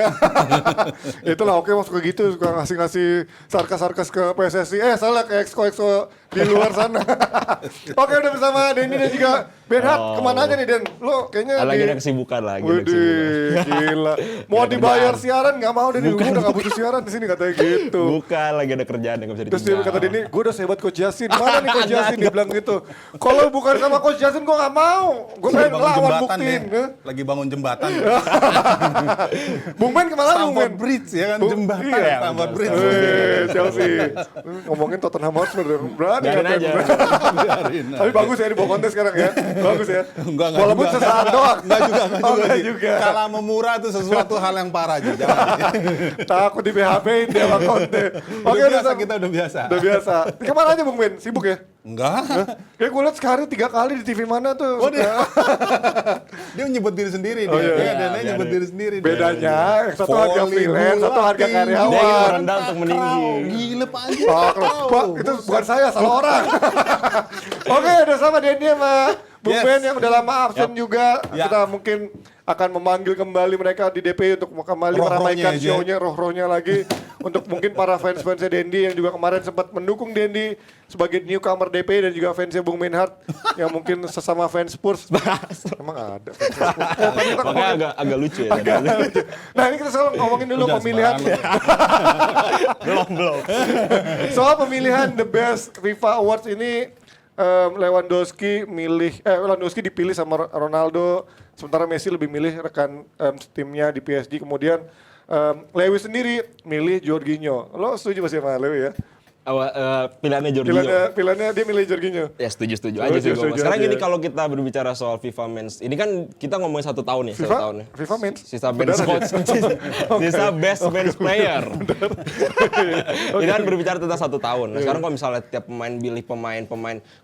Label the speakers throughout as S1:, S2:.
S1: ya. Itulah oke mas suka gitu, suka ngasih sarkas-sarkas ke PSSI. Salah ke exco di luar sana. Oke udah bersama Denny dan juga Benhat. Kemana aja nih Den? Lo kayaknya
S2: lagi ada kesibukan lagi.
S1: Widih, gila. Mau dibayar siaran nggak mau Denny. Gue udah nggak butuh siaran di sini katanya gitu.
S2: Bukan, lagi ada kerjaan yang nggak bisa
S1: Terus dia
S2: ditinggal.
S1: kata Denny, gue udah sehebat Coach Yasin. Mana nih Coach Yasin? Dia bilang gitu. Kalau bukan sama Coach Yasin gue nggak mau. Gue pengen lawan buktiin.
S3: Lagi bangun jembatan.
S1: Bung Ben kemana Bung Ben?
S3: Stamford Bridge ya kan, jembatan
S2: Iya,
S3: Stamford Bridge.
S1: Chelsea. Ngomongin Tottenham Hotspur dong. Berani
S2: Biarin
S1: katanya,
S2: aja.
S1: Bung Ben.
S3: Biarin.
S1: Tapi bagus ya di bawah kontes sekarang ya. Bagus ya.
S3: Enggak
S1: Walaupun
S3: juga.
S1: sesaat doang.
S3: Enggak juga,
S1: Enggak juga.
S3: Kalah sama Murah itu sesuatu hal yang parah aja. Jangan.
S1: Takut di BHP-in dia sama Conte. Oke,
S3: Udah biasa,
S1: Sam.
S3: kita udah biasa.
S1: Udah biasa. Kemana aja Bung Ben? Sibuk ya?
S3: Enggak.
S1: Kayak gue liat sehari 3 kali di TV mana tuh.
S3: Oh, dia nyebut diri sendiri dia.
S1: iya.
S3: Dia
S2: Iya,
S3: nyebut
S2: iya.
S3: diri sendiri.
S1: Bedanya, yang satu harga
S3: Volley
S1: freelance, satu
S3: bola
S1: harga
S3: tinggi.
S2: Dia ingin
S1: karyawan.
S2: merendah untuk meninggi.
S3: Gila Pak Anjir.
S1: Pak, itu bukan saya, salah orang. Oke, udah sama Denny sama Bung
S3: Yes.
S1: Ben yang udah lama absen juga.
S3: Ya.
S1: Kita mungkin akan memanggil kembali mereka di DPI untuk kembali
S3: Roh-rohnya
S1: meramaikan
S3: aja.
S1: show-nya, roh-rohnya lagi. Untuk mungkin para fans-fansnya Dendi yang juga kemarin sempat mendukung Dendi sebagai newcomer DPI dan juga fansnya Bung Benhart yang mungkin sesama fans Spurs. Emang ada fans Spurs. Oh, kan kita
S2: Makanya agak lucu ya.
S1: Nah ini kita selalu ngomongin dulu
S3: Udah,
S1: pemilihan.
S2: Belum.
S1: Soal pemilihan The Best FIFA Awards ini Lewandowski dipilih sama Ronaldo, sementara Messi lebih milih rekan timnya di PSG. Kemudian Lewis sendiri milih Jorginho. Lo setuju pasti sama Lewis ya?
S2: Pilihannya Jorginho.
S1: Pilihannya dia milih Jorginho.
S2: Ya setuju aja sih.
S1: Setuju
S2: Sekarang
S1: aja.
S2: ini kalau kita berbicara soal FIFA Men's, ini kan kita ngomongin 1 tahun ya, 1 tahun ya.
S1: FIFA Men's.
S2: Sisa Men's coach, sisa best Men's player. Ini kan berbicara tentang 1 tahun. Nah, sekarang kalau misalnya tiap pemain pilih pemain,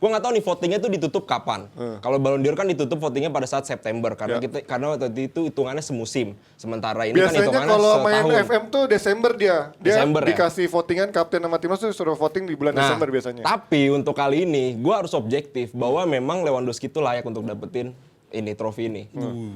S2: gua nggak tahu nih votingnya tuh ditutup kapan. Kalau Ballon d'Or kan ditutup votingnya pada saat September karena karena waktu itu hitungannya semusim. Sementara ini kan
S1: Biasanya
S2: hitungannya
S1: kalau main
S2: setahun.
S1: FM tuh Desember dia
S2: Desember ya?
S1: dikasih votingan kapten sama timnas tuh suruh voting di bulan Desember biasanya.
S2: Tapi untuk kali ini, gue harus objektif bahwa memang Lewandowski itu layak untuk dapetin ini trofi ini.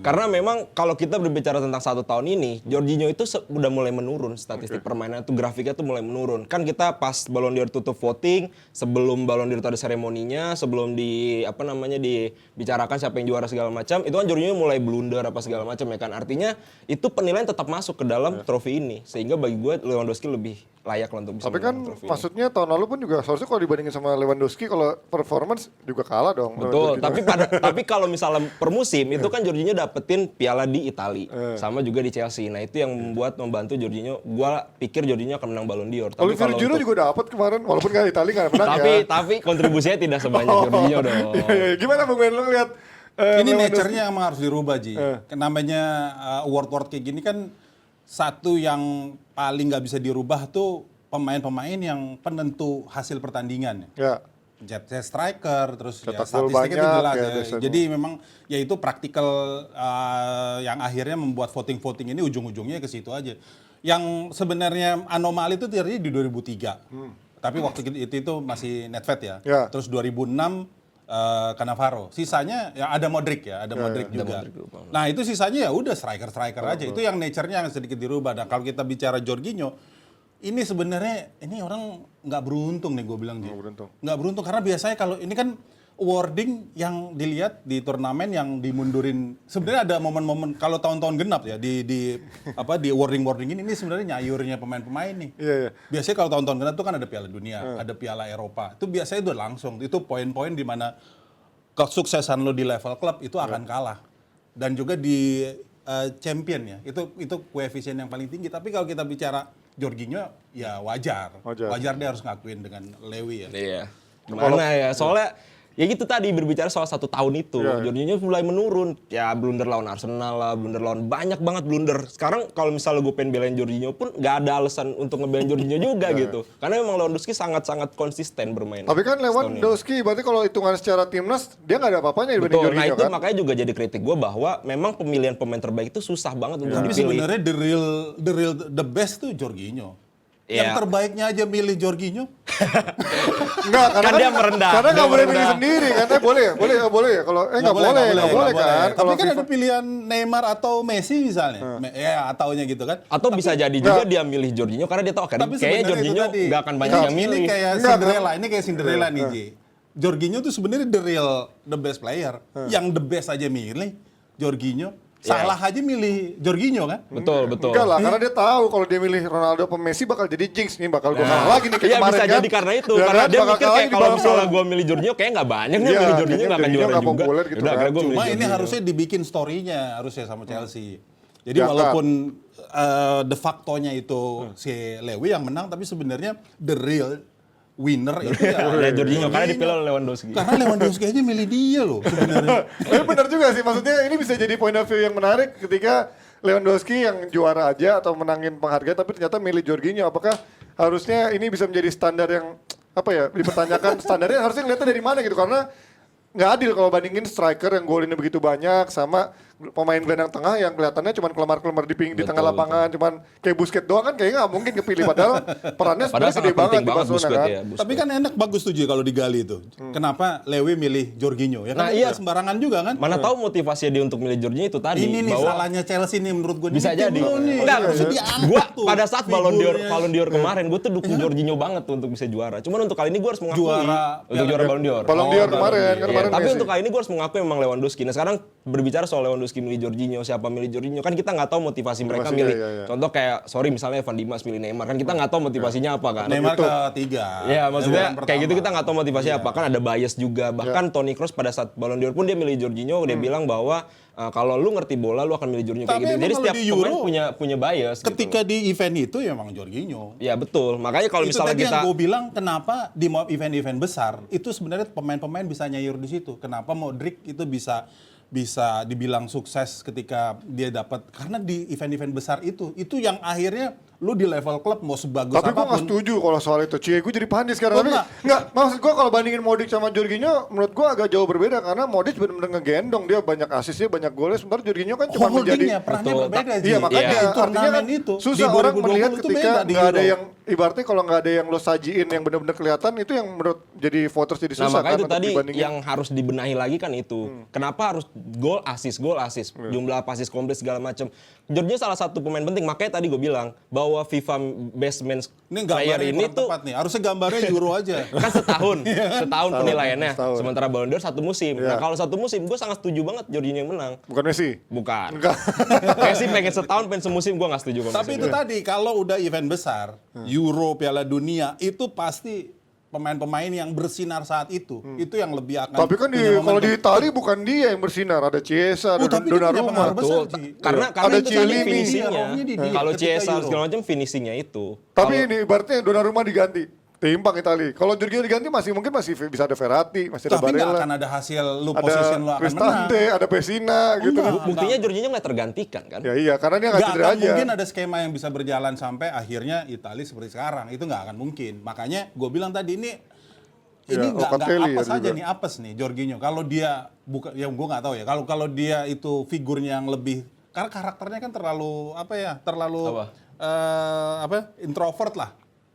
S2: Karena memang kalau kita berbicara tentang 1 tahun ini, Jorginho itu udah mulai menurun statistik permainan itu, grafiknya tuh mulai menurun. Kan kita pas Ballon d'Or tutup voting, sebelum Ballon d'Or itu ada seremoninya, sebelum dibicarakan siapa yang juara segala macam, itu kan Jorginho mulai blunder apa segala macam ya kan. Artinya itu penilaian tetap masuk ke dalam trofi ini, sehingga bagi gue Lewandowski lebih layak lah untuk bisa
S1: Tapi kan
S2: menang trofi ini.
S1: maksudnya tahun lalu pun juga seharusnya kalau dibandingin sama Lewandowski kalau performance juga kalah dong.
S2: Betul,
S1: Jorginho.
S2: tapi kalau misalnya per musim itu kan Jorginho dapetin piala di Italia, sama juga di Chelsea. Nah itu yang membantu Jorginho. Gua pikir Jorginho akan menang Ballon d'Or. Tapi
S1: Olivier
S2: kalau
S1: Giroud
S2: untuk-
S1: juga dapat kemarin, walaupun kan Italia nggak menang
S2: tapi kontribusinya tidak sebanyak Jorginho dong.
S1: ya. Gimana Bung Ben, lu ngeliat
S3: Ini
S1: Lewandowski?
S3: nature-nya emang harus dirubah Ji. Namanya award-award kayak gini kan satu yang paling nggak bisa dirubah tuh pemain-pemain yang penentu hasil pertandingan.
S1: Ya.
S3: Jet striker, terus ya,
S1: Cetak gol
S3: statistiknya itu
S1: banyak,
S3: jelas
S1: ya,
S3: ya.
S1: biasanya.
S3: Jadi memang ya itu praktikal yang akhirnya membuat voting-voting ini ujung-ujungnya ke situ aja. Yang sebenarnya anomali itu terjadi di 2003. Tapi waktu itu masih Nedved ya.
S1: Ya.
S3: Terus 2006 Cannavaro. Sisanya ya ada Modric ya, ada Modric juga. Nah, itu sisanya ya udah striker-striker aja. Itu yang nature-nya yang sedikit dirubah. Nah, kalau kita bicara Jorginho, ini sebenarnya ini orang nggak beruntung nih gue bilang Ji. Nggak beruntung karena biasanya kalau ini kan awarding yang dilihat di turnamen yang dimundurin. Sebenarnya ada momen-momen kalau tahun-tahun genap ya di awarding ini sebenarnya nyayurnya pemain-pemain nih.
S1: Iya, iya.
S3: Biasanya kalau tahun-tahun genap itu kan ada Piala Dunia, ada Piala Eropa. Itu biasanya itu langsung. Itu poin-poin di mana kesuksesan lo di level klub itu akan kalah. Dan juga di champion ya. Itu koefisien yang paling tinggi. Tapi kalau kita bicara Jorginho ya wajar. Wajar dia harus ngakuin dengan Lewy ya.
S2: Iya. Gimana ya? Soalnya ya gitu tadi berbicara soal 1 tahun itu, Jorginho mulai menurun. Ya blunder lawan Arsenal lah, blunder lawan banyak banget blunder. Sekarang kalau misalnya gue pengen belain Jorginho pun nggak ada alasan untuk ngebelain Jorginho juga gitu. Karena memang Lewandowski sangat-sangat konsisten bermain.
S1: Tapi kan Lewandowski berarti kalau hitungan secara timnas dia nggak ada apa-apanya dibanding
S2: Betul, nah
S1: Jorginho
S2: itu
S1: kan.
S2: makanya juga jadi kritik gue bahwa memang pemilihan pemain terbaik itu susah banget untuk
S3: Tapi
S2: dipilih.
S3: sebenarnya the best tuh Jorginho. Yang terbaiknya aja milih Jorginho.
S1: Enggak,
S2: Kan dia merendah.
S1: Karena
S2: Dia
S1: nggak boleh milih
S2: merendah.
S1: sendiri, katanya boleh ya? Boleh ya? Kalau nggak boleh kan?
S3: Tapi
S1: Kalau
S3: kan ada pilihan Neymar atau Messi misalnya. Ya, ataunya gitu kan.
S2: Atau bisa jadi juga dia milih Jorginho karena dia tahu
S3: Tapi
S2: kayaknya
S3: sebenarnya
S2: Jorginho
S3: itu tadi,
S2: nggak akan banyak yang milih.
S3: Ini kayak
S1: Enggak,
S3: Cinderella, ini kayak Cinderella nih, Ji. Jorginho tuh sebenarnya the best player. Yang the best aja milih Jorginho. Salah aja milih Jorginho kan?
S2: Betul.
S1: Enggak lah, karena dia tahu kalau dia milih Ronaldo atau Messi bakal jadi jinx nih, bakal gue kalah lagi nih kayak
S2: Iya
S1: kemarin
S2: bisa
S1: kan.
S2: jadi karena itu,
S1: Ya
S2: karena
S1: kan?
S2: dia
S1: Bakal
S2: mikir
S1: kalah
S2: kayak
S1: di
S2: kalau
S1: Ballon
S2: misalnya
S1: d'Or.
S2: gue milih Jorginho kayak nggak banyak nih
S1: Iya,
S2: milih Jorginho
S1: kayaknya
S2: nggak akan
S1: Jorginho
S2: juara
S1: nggak
S2: juga.
S1: populer gitu
S2: Udah,
S1: kan.
S2: akhirnya gue
S3: Cuma
S2: milih
S3: ini
S2: Jorginho.
S3: harusnya dibikin story-nya harusnya sama Chelsea. Jadi
S1: Diangkat.
S3: walaupun de facto-nya itu si Lewy yang menang, tapi sebenarnya the real winner itu ya
S2: Ya Jorginho karena dipilih oleh Lewandowski.
S3: Karena Lewandowski aja milih dia loh sebenarnya.
S1: Tapi benar juga sih, maksudnya ini bisa jadi point of view yang menarik ketika Lewandowski yang juara aja atau menangin penghargaan tapi ternyata milih Jorginho. Apakah harusnya ini bisa menjadi standar yang apa ya, dipertanyakan standarnya harusnya ngeliatnya dari mana gitu, karena nggak adil kalau bandingin striker yang golinnya begitu banyak sama pemain gelandang tengah yang kelihatannya cuma kelemar-kelemar di tengah lapangan, cuman kayak Busquets doang kan kayaknya nggak mungkin kepilih padahal perannya
S2: Padahal
S1: sebenarnya gede
S2: sangat
S1: banget
S2: penting
S1: di
S2: banget
S1: Barcelona
S2: Busquets
S1: kan.
S2: ya.
S3: Tapi kan enak, bagus tuh Ji kalau digali itu. Kenapa Lewy milih Jorginho? Ya kan
S2: Nah, iya.
S3: sembarangan juga kan?
S2: Mana tahu motivasinya dia untuk milih Jorginho itu tadi.
S3: Ini nih
S2: bahwa
S3: salahnya Chelsea nih menurut gue.
S2: bisa jadi.
S3: Enggak, harusnya diangkat
S2: Gua
S3: tuh
S2: pada saat
S3: figurnya.
S2: Ballon d'Or kemarin gue tuh dukung Jorginho banget tuh untuk bisa juara. Cuman untuk kali ini gue harus mengakui
S3: Juara
S2: untuk juara Ballon d'Or.
S1: Ballon d'Or kemarin, kan
S2: Iya,
S1: kemarin
S2: tapi
S1: Messi.
S2: untuk kali ini gue harus mengakui memang Lewandowski. Nah sekarang berbicara soal Lewandowski milih Jorginho, siapa milih Jorginho, kan kita nggak tahu motivasi mereka
S1: Motivasinya,
S2: milih.
S1: iya.
S2: Contoh kayak, sorry misalnya Evan Dimas milih Neymar, kan kita nggak tahu motivasinya apa kan.
S3: Neymar ketiga.
S2: Ya maksudnya
S3: Yang
S2: kayak gitu
S3: pertama.
S2: kita nggak tahu motivasinya apa, kan ada bias juga. Bahkan Toni Kroos pada saat Ballon d'Or pun dia milih Jorginho, dia bilang bahwa kalau lu ngerti bola lu akan milih Jorginho kayak
S3: Tapi
S2: gitu.
S3: emang
S2: Jadi
S3: kalau
S2: setiap
S3: di
S2: pemain
S3: Euro,
S2: punya bias.
S3: Ketika
S2: gitu.
S3: di event itu ya emang Jorginho.
S2: Ya betul. Makanya kalau
S3: Itu
S2: misalnya
S3: tadi
S2: kita
S3: yang gue bilang kenapa di event-event besar itu sebenarnya pemain-pemain bisa nyayur di situ. Kenapa Modric itu bisa dibilang sukses ketika dia dapat, karena di event-event besar itu yang akhirnya lu di level klub mau sebagus
S1: Tapi gue
S3: apapun.
S1: gak setuju kalau soal itu. Cie, gue jadi panik sekarang.
S3: Oh,
S1: Tapi
S3: enggak.
S1: enggak, maksud gue kalau bandingin Modric sama Jorginho, menurut gue agak jauh berbeda. Karena Modric benar-benar ngegendong, dia banyak asisnya, banyak golnya. Sementara Jorginho kan cuma menjadi...
S3: Holdingnya perannya
S2: Betul.
S3: berbeda Ji.
S1: Iya makanya
S3: Di
S1: artinya
S3: turnamen
S1: kan
S3: itu
S1: susah
S3: di
S1: orang
S3: 2020
S1: melihat
S3: itu
S1: ketika
S3: beda di
S1: nggak ada
S3: Euro.
S1: yang, ibaratnya kalau nggak ada yang lo sajiin yang benar-benar kelihatan, itu yang menurut jadi voters jadi
S2: Nah
S1: susah
S2: makanya
S1: kan
S2: itu
S1: untuk
S2: tadi
S1: dibandingin.
S2: yang harus dibenahi lagi kan itu. Kenapa harus gol asis, jumlah asis komplit segala macam. Jorginho salah satu pemain penting. Makanya tadi gue bilang bahwa FIFA Best Men's
S3: Ini
S2: Player
S3: gambarnya
S2: ini
S3: kurang
S2: tuh
S3: tepat nih. Harusnya gambarnya Euro aja.
S2: kan setahun penilaiannya.
S1: setahun.
S2: Sementara Ballon d'Or satu musim.
S1: Iya.
S2: Nah kalau satu musim gue sangat setuju banget Jorginho yang menang.
S1: Bukan Messi?
S2: Bukan.
S1: Enggak.
S2: Messi pengen setahun, pengen semusim, gue gak setuju.
S3: Tapi itu tadi kalau udah event besar, Euro, Piala Dunia, itu pasti pemain-pemain yang bersinar saat itu yang lebih akan.
S1: Tapi kan
S3: punya
S1: kalau di
S3: momentum.
S1: Itali bukan dia yang bersinar, ada Chiesa, ada
S3: tapi dia punya pengaruh
S1: Donnarumma.
S3: besar.
S2: Betul.
S3: Ji.
S2: Karena
S1: Ada
S2: itu tadi
S1: Chiellini.
S2: finishingnya.
S3: Rohnya di dia
S2: Kalau
S3: ketika
S2: Chiesa
S3: Euro.
S2: segala macam finishingnya itu.
S1: Tapi ini ibaratnya Donnarumma diganti, timbang Itali. Kalau Jorginho diganti mungkin masih bisa ada Verratti, masih ada
S3: Tapi nggak
S1: Barella,
S3: akan ada hasil lu
S1: ada
S3: position lu akan menang.
S1: Cristante, ada Pessina gitu kan.
S2: Buktinya Jorginho nggak tergantikan kan.
S1: Ya iya, karena dia nggak
S3: Nggak
S1: cedera
S3: akan
S1: aja.
S3: mungkin ada skema yang bisa berjalan sampai akhirnya Italia seperti sekarang. Itu nggak akan mungkin. Makanya gue bilang tadi ini
S1: Ya,
S3: nggak
S1: Locatelli
S3: apes
S1: ya
S3: aja
S1: juga.
S3: nih, apes nih Jorginho. Kalau dia bukan, ya gue nggak tahu ya. Kalau dia itu figurnya yang lebih, karena karakternya kan terlalu
S2: Apa?
S3: Introvert lah.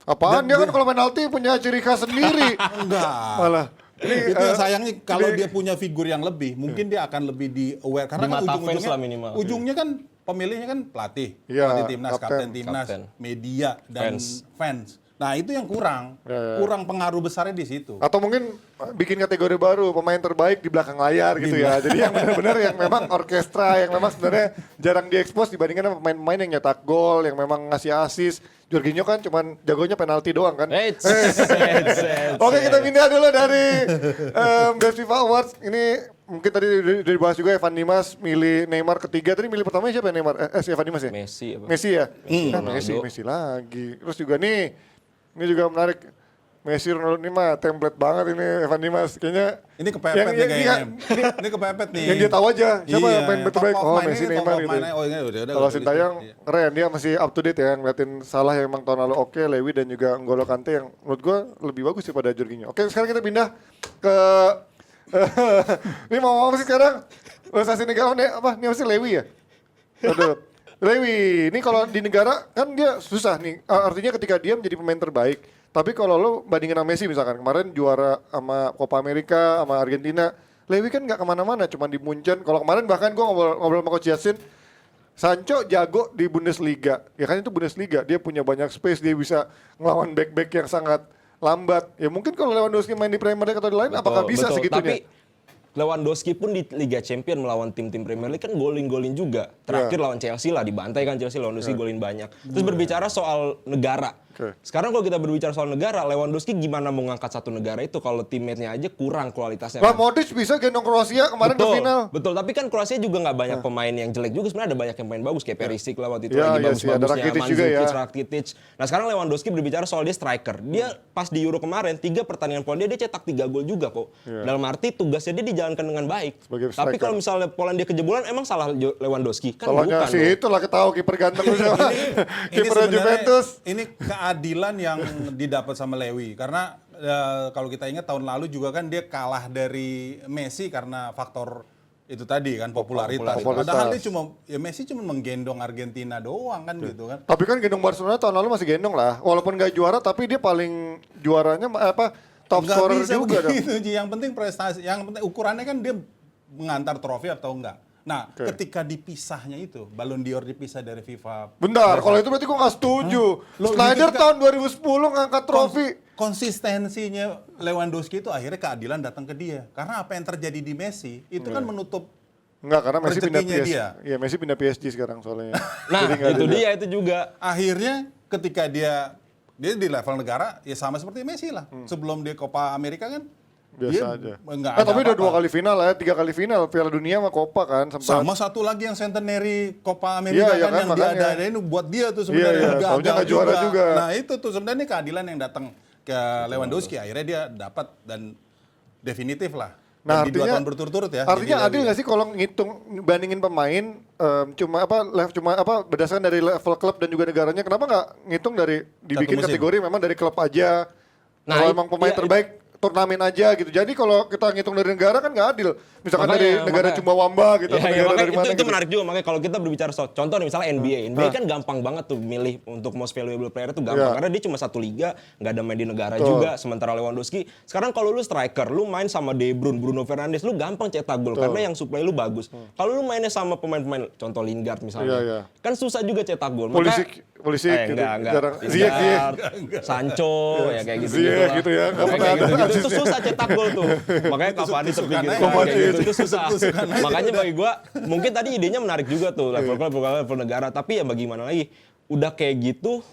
S1: Apaan dia kan kalau penalti punya ciri khas sendiri.
S3: Enggak.
S1: Malah. Ini,
S3: Itu yang sayangnya kalau dia punya figur yang lebih, mungkin dia akan lebih di aware karena
S2: Di
S3: kan
S2: mata fans
S3: ujung-ujungnya
S2: lah minimal.
S3: ujungnya kan pemilihnya kan pelatih,
S1: Iya,
S3: pelatih timnas,
S1: kapten.
S3: kapten timnas,
S2: Kapten.
S3: media dan fans. Nah, itu yang kurang. Kurang pengaruh besarnya di situ.
S1: Atau mungkin bikin kategori baru, pemain terbaik di belakang layar gitu ya. Jadi yang benar-benar yang memang orkestra, yang memang sebenarnya jarang diekspos dibandingkan sama pemain-pemain yang nyetak gol, yang memang ngasih assist. Jorginho kan cuman jagonya penalti doang kan. Oke, kita pindah dulu dari Best FIFA Awards. Ini mungkin tadi udah dibahas juga Evan Dimas milih Neymar ketiga. Tadi milih pertama siapa ya Neymar? Evan Dimas ya?
S2: Messi apa?
S1: Messi ya?
S2: Ronaldo.
S1: Messi lagi. Terus juga nih, ini juga menarik. Messi Ronaldo ini mah template banget ini Evan Dimas. Kayaknya
S3: Ini kepepet nih kayaknya. Ini kepepet nih.
S1: yang dia tahu aja. Siapa yang main terbaik?
S3: top
S1: Oh,
S3: of mind
S1: Messi
S3: ini, top
S1: Neymar
S3: of
S1: gitu.
S3: mind. Oh, ini udah
S1: Kalau
S3: tulis
S1: Sintayong
S3: nih.
S1: keren, dia masih up to date ya, ngeliatin Salah yang emang tahun lalu oke, Lewy dan juga N'Golo Kante yang menurut gue lebih bagus daripada Jorginho. Oke, sekarang kita pindah ke ini mau apa sih sekarang? Sasi Negara apa? Ini apa sih Lewy ya? Aduh. Lewi, ini kalau di negara kan dia susah nih. Artinya ketika dia menjadi pemain terbaik. Tapi kalau lo bandingin sama Messi misalkan, kemarin juara sama Copa America, sama Argentina, Lewi kan nggak kemana-mana, cuma di Munchen. Kalau kemarin bahkan gue ngobrol sama Coach Yassin, Sancho jago di Bundesliga. Ya kan itu Bundesliga, dia punya banyak space, dia bisa ngelawan back-back yang sangat lambat. Ya mungkin kalau Lewandowski main di Premier League atau di lain, apakah bisa segitunya?
S2: Tapi Lewandowski pun di Liga Champions melawan tim-tim Premier League kan golin-golin juga. Terakhir lawan Chelsea lah, dibantai kan Chelsea, Lewandowski golin banyak. Terus berbicara soal negara. Sekarang kalau kita berbicara soal negara, Lewandowski gimana mau ngangkat satu negara itu kalau teammate-nya aja kurang kualitasnya.
S1: Lah Modric bisa gendong Kroasia kemarin ke final.
S2: Betul, tapi kan Kroasia juga nggak banyak pemain yang jelek juga. Sebenarnya ada banyak yang main bagus kayak Perisic lah waktu itu
S1: Ya,
S2: lagi
S1: iya sih, ada
S2: bagus-bagusnya,
S1: Rakitic juga ya.
S2: Mandzukic, Rakitic. Nah sekarang Lewandowski berbicara soal dia striker. Dia pas di Euro kemarin 3 pertandingan Polandia dia cetak 3 gol juga kok. Dalam arti tugasnya dia dijalankan dengan baik.
S1: Sebagai
S2: Tapi
S1: striker.
S2: kalau misalnya Polandia kejebolan emang salah Lewandowski kan
S1: Salahnya
S2: bukan.
S1: si
S2: dong.
S1: itulah ketahu kiper ganteng itu. Kiper
S3: sebenarnya
S1: Juventus.
S3: ini keadilan yang didapat sama Lewi karena kalau kita ingat tahun lalu juga kan dia kalah dari Messi karena faktor itu tadi kan popularitas. Padahal dia Messi cuma menggendong Argentina doang kan gitu kan.
S1: Tapi kan gendong Barcelona tahun lalu masih gendong lah. Walaupun gak juara tapi dia paling juaranya top
S3: Nggak
S1: scorer
S3: bisa
S1: juga dong.
S3: begitu, Ji. Yang penting prestasi, yang penting ukurannya kan dia mengantar trofi atau enggak. Nah, ketika dipisahnya itu, Ballon d'Or dipisah dari FIFA.
S1: Bentar, kalau itu berarti gue gak setuju.
S3: Loh,
S1: Snyder
S3: gitu kan-
S1: tahun 2010 ngangkat trofi.
S3: Konsistensinya Lewandowski itu akhirnya keadilan datang ke dia. Karena apa yang terjadi di Messi, itu kan menutup
S1: Enggak, karena Messi pindah
S3: rezekinya
S1: PSG.
S3: dia.
S1: Iya, Messi pindah PSG sekarang soalnya.
S2: Nah
S1: Jadi nggak
S2: itu
S1: ada.
S2: dia itu juga.
S3: akhirnya ketika dia di level negara, ya sama seperti Messi lah. Sebelum dia Copa Amerika kan,
S1: Biasa
S3: dia
S1: aja.
S3: nggak ada
S1: Tapi udah
S3: apa-apa.
S1: 2 kali final ya, 3 kali final Piala Dunia sama Copa kan sempat.
S3: Sama satu lagi yang centenary Copa Amerika
S1: Iya,
S3: kan,
S1: kan,
S3: yang
S1: makanya.
S3: diadain buat dia tuh sebenarnya
S1: Iya,
S3: gagal
S1: taunya nggak juara juga.
S3: Nah itu tuh sebenarnya keadilan yang datang ke Lewandowski, akhirnya dia dapat dan definitif lah.
S1: Nah,
S3: Dan di 2 tahun berturut-turut ya.
S1: Artinya
S3: jadi
S1: adil
S3: Lewi.
S1: nggak sih kalau ngitung bandingin pemain cuma berdasarkan dari level klub dan juga negaranya, kenapa nggak ngitung dari dibikin
S3: musim.
S1: kategori memang dari klub aja.
S2: Nah,
S1: Kalau emang pemain
S2: iya,
S1: terbaik turnamen aja gitu. Jadi kalau kita ngitung dari negara kan nggak adil. Misalkan dari negara Chumbawamba gitu, atau
S2: Ya,
S1: negara
S2: makanya
S1: dari mana
S2: itu
S1: gitu.
S2: menarik juga. Makanya kalau kita berbicara soal contoh nih, misalnya NBA kan gampang banget tuh milih untuk most valuable player itu gampang
S1: Iya.
S2: karena dia cuma satu liga, nggak ada main di negara juga. Sementara Lewandowski sekarang kalau lu striker, lu main sama De Bruyne, Bruno Fernandes, lu gampang cetak gol karena yang supply lu bagus. Kalau lu mainnya sama pemain-pemain contoh Lingard misalnya,
S1: Iya.
S2: kan susah juga cetak gol.
S1: Polisi gitu.
S2: enggak.
S1: Jarang.
S2: Lingard, Sancho, ya kayak gitu.
S1: Ziyech gitu ya, nggak pernah ada
S2: Itu susah cetak gol tuh. Makanya Cavani terpikir
S3: Tusukan
S2: kayak gitu, itu susah.
S3: Tusukan aja
S2: Makanya
S3: udah.
S2: bagi gua mungkin tadi idenya menarik juga tuh level negara, tapi ya bagaimana lagi? Udah kayak gitu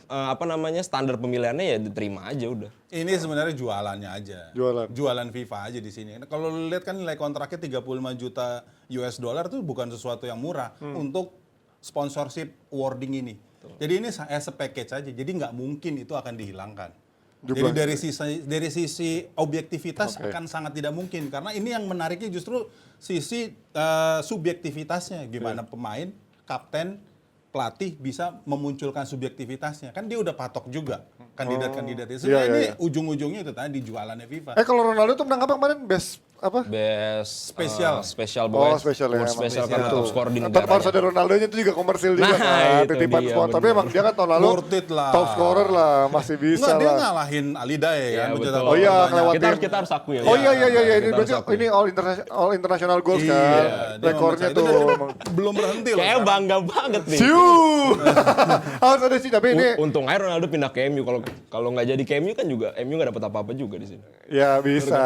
S2: standar pemilihannya ya diterima aja udah.
S3: Ini sebenarnya jualannya aja. Jualan FIFA aja di sini. Nah, kalau lu lihat kan nilai kontraknya 35 juta US dollar tuh bukan sesuatu yang murah untuk sponsorship awarding ini. Jadi ini as a package aja. Jadi nggak mungkin itu akan dihilangkan. Jadi dari sisi objektivitas akan sangat tidak mungkin karena ini yang menariknya justru sisi subjektivitasnya, gimana pemain, kapten, pelatih bisa memunculkan subjektivitasnya. Kan dia udah patok juga kandidat-kandidat itu. Sebenarnya ini ujung-ujungnya itu tadi jualannya FIFA.
S1: Kalau Ronaldo tuh menang apa kemarin? Best apa?
S2: Best
S3: Spesial.
S2: special
S1: Oh,
S2: boys.
S1: spesial ya.
S2: World
S1: emang.
S2: special karena top skor di
S1: Tetap harus
S2: negaranya.
S1: ada Ronaldonya itu juga komersil juga
S2: Nah,
S1: kan.
S2: itu
S1: Titipan
S2: dia,
S1: sponsor. Tapi
S2: bener.
S1: emang dia kan tahun lalu
S3: Worth it lah.
S1: top scorer lah, masih bisa
S3: Enggak, dia
S1: lah.
S3: ngalahin Alidae
S2: Ya,
S3: kan.
S2: betul.
S3: mencetak
S1: Oh iya,
S3: gol
S1: ngelewatin.
S3: banyak.
S2: Kita harus akui ya.
S1: Oh iya ini
S2: Kita
S1: berarti
S2: harus akui.
S1: ini all international goals
S3: Iya,
S1: kan.
S3: dia
S1: Rekornya
S3: memecah. Itu
S1: tuh.
S3: dari-
S1: emang.
S3: belum berhenti loh.
S2: Kayak
S3: sekarang.
S2: bangga banget nih.
S1: Siu. Harus ada sih tapi ini
S2: Untung aja Ronaldo pindah ke MU. Kalau nggak jadi ke MU kan juga MU nggak dapat apa-apa juga di sini.
S1: ya bisa.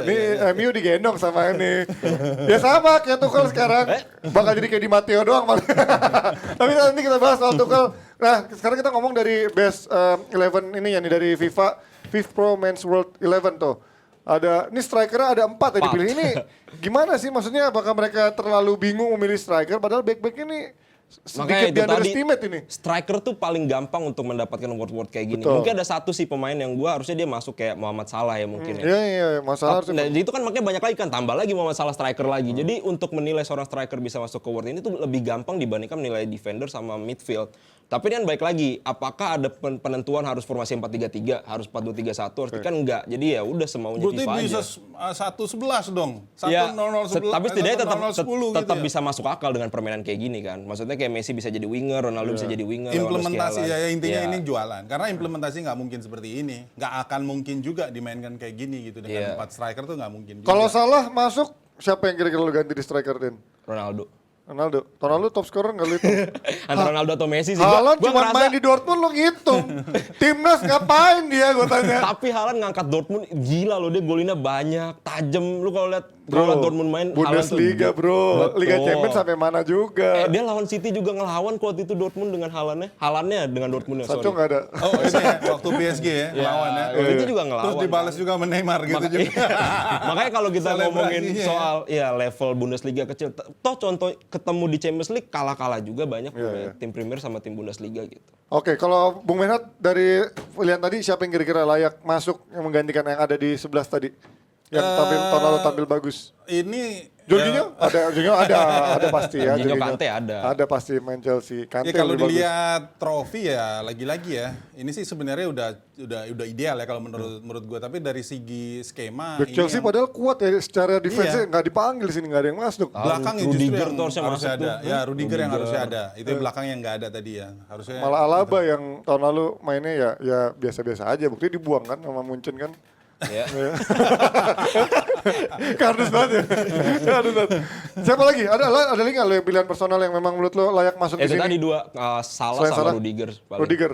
S1: Ini MU digendong sama ini. Ya sama kayak Tuchel sekarang. Bakal jadi kayak Di Matteo doang. Tapi nanti kita bahas soal Tuchel. Nah, sekarang kita ngomong dari best 11 ini yang dari FIFA Pro Men's World 11 tuh. Ini strikernya ada 4 yang dipilih. Ini gimana sih maksudnya apakah mereka terlalu bingung memilih striker padahal back-back ini sedikit di underestimate ini.
S2: Striker tuh paling gampang untuk mendapatkan award kayak gini.
S1: Betul.
S2: Mungkin ada satu sih pemain yang harusnya dia masuk kayak Muhammad Salah ya mungkin ya.
S1: Iya, masalah harusnya.
S2: Nah, itu kan makanya banyak lagi kan, tambah lagi Muhammad Salah striker lagi. Jadi untuk menilai seorang striker bisa masuk ke award ini tuh lebih gampang dibandingkan menilai defender sama midfield. Tapi kan baik lagi, apakah ada penentuan harus formasi 4-3-3, harus 4-2-3-1, harus kan enggak. Jadi ya udah semaunya
S3: Berarti
S2: FIFA
S3: bisa
S2: aja.
S3: 1-11 dong. 1-0-0-11.
S2: Ya, tapi setidaknya tetap
S3: 1-0-10 gitu
S2: tetap
S3: ya.
S2: bisa masuk akal dengan permainan kayak gini kan. Maksudnya kayak Messi bisa jadi winger, Ronaldo bisa jadi winger.
S3: Implementasi
S2: Lewandowski,
S3: ya
S2: Haaland.
S3: intinya
S2: Ya.
S3: ini jualan. Karena implementasi nggak mungkin seperti ini. Nggak akan mungkin juga dimainkan kayak gini gitu. Dengan 4 striker tuh nggak mungkin juga.
S1: Kalau salah masuk, siapa yang kira-kira lu ganti di striker, Den?
S2: Ronaldo.
S1: Ronaldo top scorer nggak lu hitung?
S2: Antara Ronaldo atau Messi sih.
S1: Haaland
S2: Gua
S1: cuma
S2: ngerasa-
S1: main di Dortmund lu ngitung. Timnas ngapain dia gue tanya.
S2: Tapi Haaland ngangkat Dortmund gila loh, dia golinnya banyak, tajam. Lu kalau lihat Dortmund main Haaland tuh-
S1: Bundesliga bro,
S2: Betul.
S1: Liga Champions sampai mana juga.
S2: Dia lawan City juga ngelawan kok waktu itu Dortmund dengan Haalandnya dengan Dortmundnya,
S1: Sancho
S2: sorry.
S1: nggak ada.
S3: Oh ini ya, waktu PSG ya, ngelawan ya.
S2: Waktu itu juga ngelawan.
S3: Terus dibalas juga sama Neymar gitu juga.
S2: Makanya kalau kita ngomongin
S3: Selebrasinya ya.
S2: soal ya level Bundesliga kecil, toh contoh ketemu di Champions League kalah-kalah juga banyak tim Premier sama tim Bundesliga gitu.
S1: Oke, kalau Bung Menat dari pilihan tadi siapa yang kira-kira layak masuk yang menggantikan yang ada di 11 tadi? Yang tahun lalu tampil bagus.
S3: Ini
S1: Jorginho? Jorginho ada pasti ya.
S2: Jorginho Kante ada.
S1: Ada pasti main Chelsea. Kante
S3: ya kalau
S1: lebih bagus.
S3: dilihat trofi ya lagi-lagi ya. Ini sih sebenarnya udah ideal ya kalau menurut gue. Tapi dari segi skema
S1: Back Chelsea
S3: yang
S1: padahal kuat ya secara defense
S3: Iya.
S1: nggak dipanggil sini nggak ada yang masuk.
S3: belakang yang justru
S2: Rudiger
S3: yang
S2: tuh harusnya
S3: harusnya
S2: masuk
S3: ada.
S2: tuh.
S3: Ya Rudiger yang harusnya ada. Itu yang belakang yang nggak ada tadi ya. Harusnya
S1: Malah Alaba yang tahun lalu mainnya ya biasa-biasa aja. Bukti dibuang kan sama Munchen kan.
S2: Ya.
S1: Kardus banget ya. Kardus banget. Siapa lagi? Ada lagi nggak lo yang pilihan personal yang memang menurut lo layak masuk di
S2: Itu
S1: sini?
S2: tadi dua Salah
S1: Selain
S2: sama
S1: Salah?
S2: Rudiger paling.
S1: Rudiger?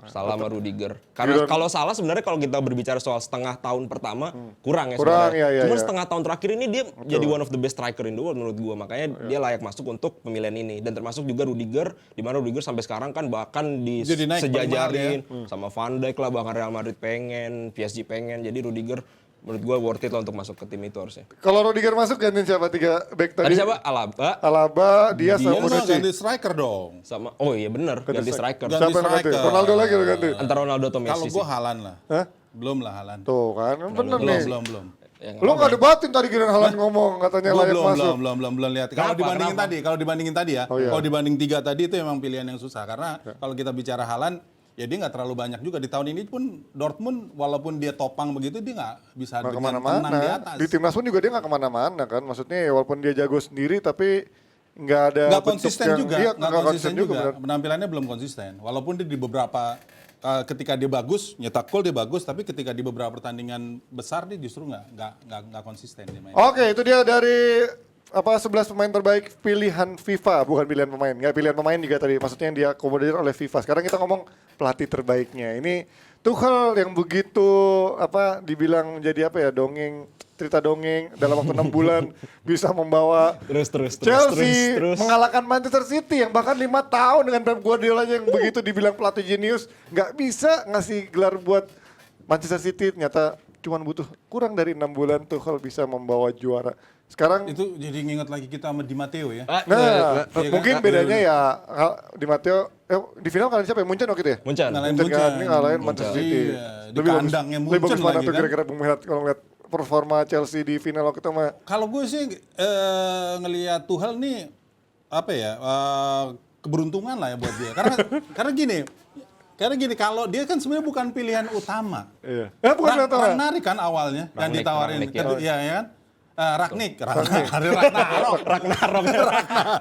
S2: Salah sama Rudiger. Karena kalau Salah sebenarnya kalau kita berbicara soal setengah tahun pertama kurang ya
S1: Kurang,
S2: sebenarnya.
S1: iya,
S2: Cuman
S1: iya.
S2: setengah tahun terakhir ini dia jadi one of the best striker in the world menurut gua. Makanya dia layak masuk untuk pemilihan ini dan termasuk juga Rudiger, di mana Rudiger sampai sekarang kan bahkan
S3: Jadi naik paling mahal
S2: sejajarin sama Van Dijk lah, bahkan Real Madrid pengen, PSG pengen. Jadi Rudiger menurut gua worth it lah untuk masuk ke tim itu harusnya.
S1: Kalau Rudiger masuk gantiin siapa 3 back tadi?
S2: Tadi siapa? Alaba
S1: Alaba, dia
S3: dia
S1: sama
S3: nggak
S1: Bonucci.
S3: ganti striker dong.
S2: sama oh iya benar ganti striker.
S3: Ganti
S1: Siapa yang ganti?
S3: striker.
S1: Ronaldo lagi lo ganti?
S2: Antara Ronaldo atau
S3: Kalau
S2: Messi
S3: gue
S2: sih.
S3: Haaland lah.
S1: Hah?
S3: Belum lah Haaland.
S1: Tuh kan, bener nih.
S3: Belum.
S2: Ya,
S1: Lo nggak debatin tadi kira Haaland ngomong katanya
S3: Gua
S1: layak masuk.
S3: belum lihat. Kalau dibandingin tadi ya,
S1: Oh, iya.
S3: kalau dibanding 3 tadi itu emang pilihan yang susah karena kalau kita bicara Haaland ya dia nggak terlalu banyak juga di tahun ini pun Dortmund walaupun dia topang begitu dia nggak bisa
S1: Nggak
S3: dengan tenang di
S1: kemana-mana.
S3: atas.
S1: Di timnas pun juga dia nggak kemana-mana kan. Maksudnya ya walaupun dia jago sendiri tapi nggak ada
S3: Nggak
S1: bentuk
S3: konsisten
S1: yang
S3: juga,
S1: dia
S3: nggak konsisten juga.
S1: benar.
S3: Penampilannya belum konsisten. Walaupun dia di beberapa ketika dia bagus nyetak gol dia bagus, tapi ketika di beberapa pertandingan besar dia justru nggak konsisten dia main.
S1: Oke, itu dia dari 11 pemain terbaik pilihan FIFA, bukan pilihan pemain. Nggak pilihan pemain juga tadi, maksudnya yang diakomodir oleh FIFA. Sekarang kita ngomong pelatih terbaiknya. Ini Tuchel yang begitu dibilang jadi cerita dongeng dalam waktu 6 bulan bisa membawa
S2: Terus
S1: Chelsea mengalahkan Manchester City yang bahkan 5 tahun dengan Pep Guardiola yang begitu dibilang pelatih jenius nggak bisa ngasih gelar buat Manchester City, ternyata cuman butuh kurang dari 6 bulan Tuchel bisa membawa juara. Sekarang
S3: Itu jadi nginget lagi kita sama Di Matteo ya.
S1: nah,
S3: Iya kan?
S1: mungkin bedanya ya Di Matteo di final kalian siapa ya? Munchen waktu itu ya?
S2: Munchen.
S3: Ngalahin
S1: Munchen kan,
S3: Munchen.
S1: ini ngalahin Manchester City.
S3: Iya, di kandangnya
S1: lebih bagus
S3: Munchen
S1: mana
S3: lagi
S1: tuh
S3: kan.
S1: kira-kira Bung Mehat kalau ngeliat performa Chelsea di final waktu itu mah
S3: Kalau gue sih ngelihat Tuchel nih keberuntungan lah ya buat dia. Karena gini kalau dia kan sebenarnya bukan pilihan utama.
S1: iya. Bukan pilihan utama.
S3: Ragnik kan awalnya yang
S2: Ragnik,
S3: ditawarin.
S2: Ragnik, ya.
S3: Iya ya kan? Ragnik.
S2: Ragnarok.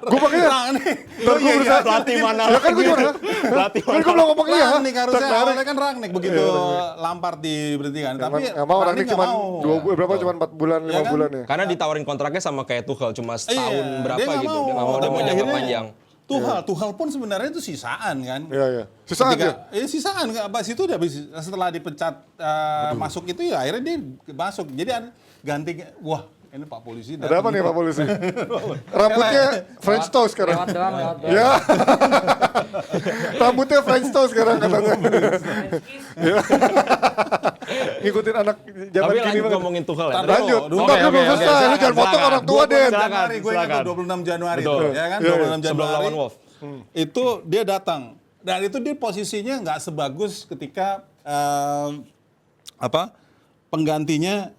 S1: Gue pakainya
S3: Ragnik.
S1: Ntar gue berusaha
S2: pelatih mana
S1: Ya kan gue juga
S2: Pelatih
S1: Kan gue belum ngomong iya
S3: Ragnik harusnya awalnya kan Ragnik begitu Lampard diberhentikan. Tapi
S1: Nggak mau Ragnik
S3: nggak
S1: cuma
S3: mau.
S1: berapa cuma 4 bulan 5
S3: Iya kan?
S1: bulan ya.
S2: Karena ditawarin kontraknya sama kayak Tuchel cuma setahun
S3: Iya,
S2: berapa
S3: dia nggak
S2: gitu.
S3: mau.
S2: Dia nggak mau, dia mau
S3: Tapi
S2: jangka
S3: akhirnya
S2: panjang.
S3: Tuchel pun sebenarnya itu sisaan kan.
S1: Iya. Sisaan dia.
S3: Sisaan pas itu udah setelah dipecat masuk itu ya akhirnya dia masuk. Jadi ganti wah ini Pak Polisi.
S1: Ada apa nih Pak Polisi? Rambutnya French toast sekarang.
S4: Lewat doang.
S1: Ya. Rambutnya French toast sekarang katanya. Ya. Ngikutin anak zaman
S2: Tapi
S1: kini
S2: lanjut
S1: banget.
S2: ngomongin Tuchel ya.
S1: Lanjut.
S3: Dulu,
S1: Ntar dia belum selesai. Lu
S2: silakan,
S1: jangan potong
S2: silakan.
S1: orang tua, Den.
S2: Silakan,
S3: Januari gue ingat
S2: silakan.
S3: tuh 26 Januari
S2: Betul.
S3: tuh, ya kan?
S1: Iya,
S3: 26
S2: Sebelum
S3: Januari.
S2: lawan Wolf.
S3: Itu dia datang. Dan itu dia posisinya nggak sebagus ketika penggantinya